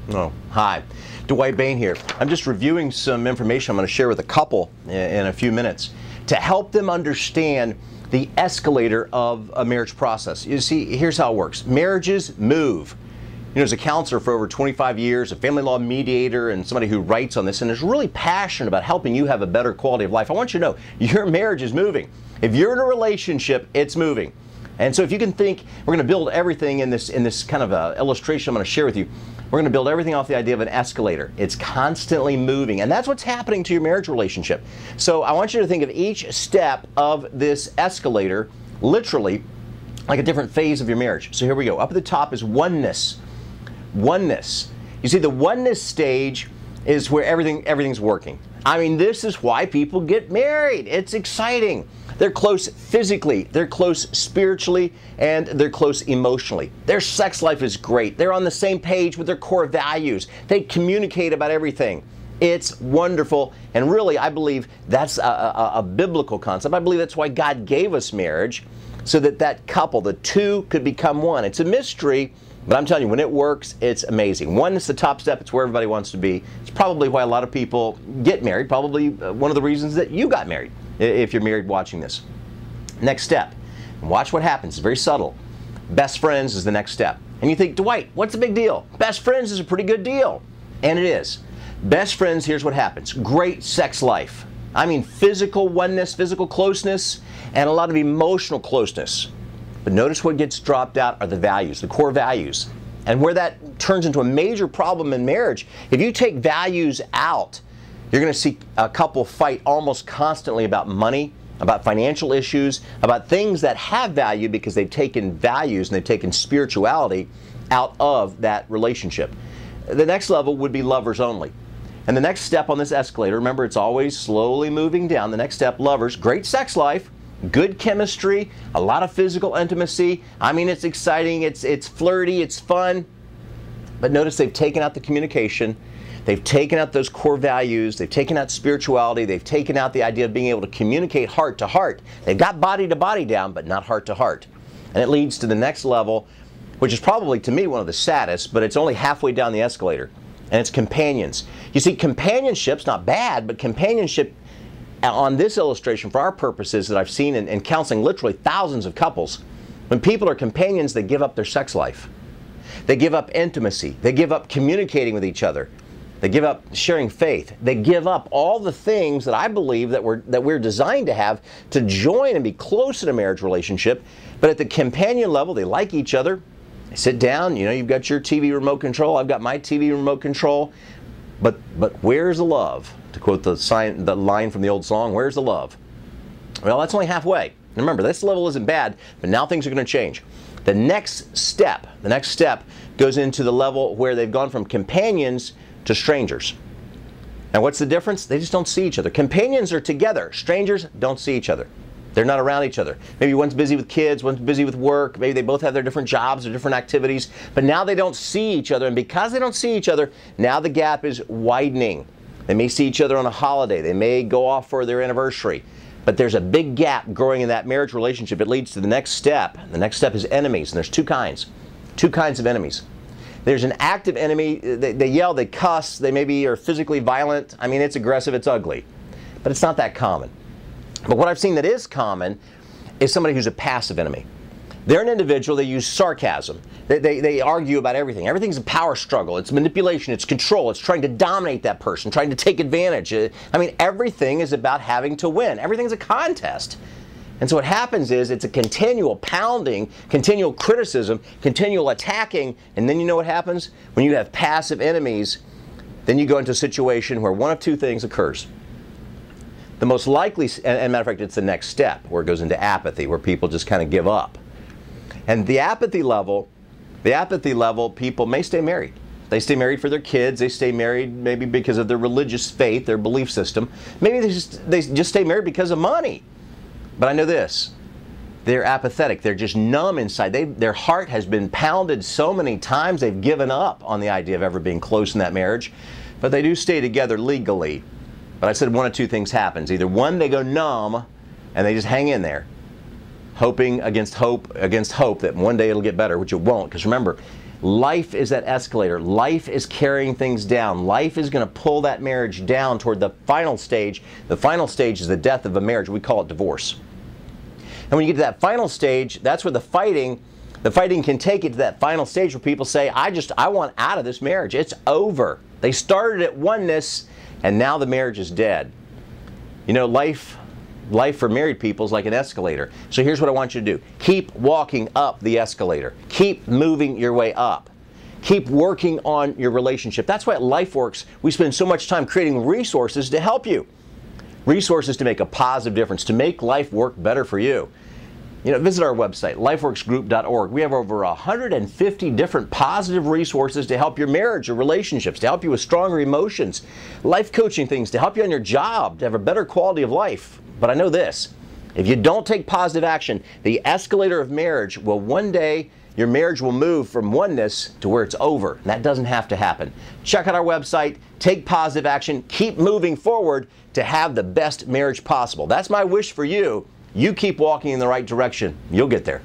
Oh, hi. Dwight Bain here. I'm just reviewing some information I'm going to share with a couple in a few minutes to help them understand the escalator of a marriage process. You see, here's how it works. Marriages move. You know, as a counselor for over 25 years, a family law mediator, and somebody who writes on this and is really passionate about helping you have a better quality of life, I want you to know your marriage is moving. If you're in a relationship, it's moving. And so if you can think, we're going to build everything in this kind of illustration I'm going to share with you. We're going to build everything off the idea of an escalator. It's constantly moving, and that's what's happening to your marriage relationship. So I want you to think of each step of this escalator literally like a different phase of your marriage. So here we go. Up at the top is oneness. Oneness. You see, the oneness stage is where everything's working. I mean, this is why people get married. It's exciting. They're close physically, they're close spiritually, and they're close emotionally. Their sex life is great. They're on the same page with their core values. They communicate about everything. It's wonderful, and really, I believe that's a biblical concept. I believe that's why God gave us marriage, so that that couple, the two, could become one. It's a mystery, but I'm telling you, when it works, it's amazing. Oneness, the top step. It's where everybody wants to be. It's probably why a lot of people get married, probably one of the reasons that you got married, if you're married watching this. Next step. Watch what happens. It's very subtle. Best friends is the next step. And you think, Dwight, what's the big deal? Best friends is a pretty good deal. And it is. Best friends, here's what happens. Great sex life. I mean, physical oneness, physical closeness, and a lot of emotional closeness. But notice what gets dropped out are the values, the core values. And where that turns into a major problem in marriage, if you take values out, you're going to see a couple fight almost constantly about money, about financial issues, about things that have value because they've taken values and they've taken spirituality out of that relationship. The next level would be lovers only. And the next step on this escalator, remember, it's always slowly moving down. The next step, lovers, great sex life, good chemistry, a lot of physical intimacy. I mean, it's exciting, it's flirty, it's fun. But notice they've taken out the communication. They've taken out those core values. They've taken out spirituality. They've taken out the idea of being able to communicate heart to heart. They've got body to body down, but not heart to heart. And it leads to the next level, which is probably, to me, one of the saddest, but it's only halfway down the escalator. And it's companions. You see, companionship's not bad, but companionship on this illustration, for our purposes that I've seen in counseling literally thousands of couples, when people are companions, they give up their sex life. They give up intimacy. They give up communicating with each other. They give up sharing faith. They give up all the things that I believe that we're designed to have to join and be close in a marriage relationship. But at the companion level, they like each other. They sit down, you know, you've got your TV remote control, I've got my TV remote control. But where's the love? To quote the line from the old song, where's the love? Well, that's only halfway. Remember, this level isn't bad, but now things are going to change. The next step goes into the level where they've gone from companions to strangers. Now, what's the difference? They just don't see each other. Companions are together. Strangers don't see each other. They're not around each other. Maybe one's busy with kids, one's busy with work. Maybe they both have their different jobs or different activities. But now they don't see each other. And because they don't see each other, now the gap is widening. They may see each other on a holiday. They may go off for their anniversary. But there's a big gap growing in that marriage relationship. It leads to the next step. The next step is enemies. And there's two kinds of enemies. There's an active enemy. They yell, they cuss, they maybe are physically violent. I mean, it's aggressive, it's ugly. But it's not that common. But what I've seen that is common is somebody who's a passive enemy. They're an individual, they use sarcasm. They argue about everything. Everything's a power struggle. It's manipulation, it's control. It's trying to dominate that person, trying to take advantage. I mean, everything is about having to win. Everything's a contest. And so what happens is it's a continual pounding, continual criticism, continual attacking, and then you know what happens? When you have passive enemies, then you go into a situation where one of two things occurs. The most likely, and matter of fact, it's the next step, where it goes into apathy, where people just kind of give up. And the apathy level, people may stay married. They stay married for their kids. They stay married maybe because of their religious faith, their belief system. Maybe they just stay married because of money. But I know this, they're apathetic. They're just numb inside. Their heart has been pounded so many times, they've given up on the idea of ever being close in that marriage. But they do stay together legally. But I said one of two things happens. Either one, they go numb and they just hang in there, hoping against hope that one day it'll get better, which it won't. Because remember, Life is that escalator. Life is carrying things down. Life is going to pull that marriage down toward the final stage. The final stage is the death of a marriage. We call it divorce. And when you get to that final stage, that's where the fighting can take it to that final stage where people say, I want out of this marriage. It's over. They started at oneness, and now the marriage is dead. You know, life for married people is like an escalator. So here's what I want you to do. Keep walking up the escalator. Keep moving your way up. Keep working on your relationship. That's why at LifeWorks, we spend so much time creating resources to help you. Resources to make a positive difference, to make life work better for you. You know, visit our website, lifeworksgroup.org. We have over 150 different positive resources to help your marriage or relationships, to help you with stronger emotions, life coaching things, to help you on your job, to have a better quality of life. But I know this, if you don't take positive action, the escalator of marriage will one day, your marriage will move from oneness to where it's over. And that doesn't have to happen. Check out our website, take positive action, keep moving forward to have the best marriage possible. That's my wish for you. You keep walking in the right direction. You'll get there.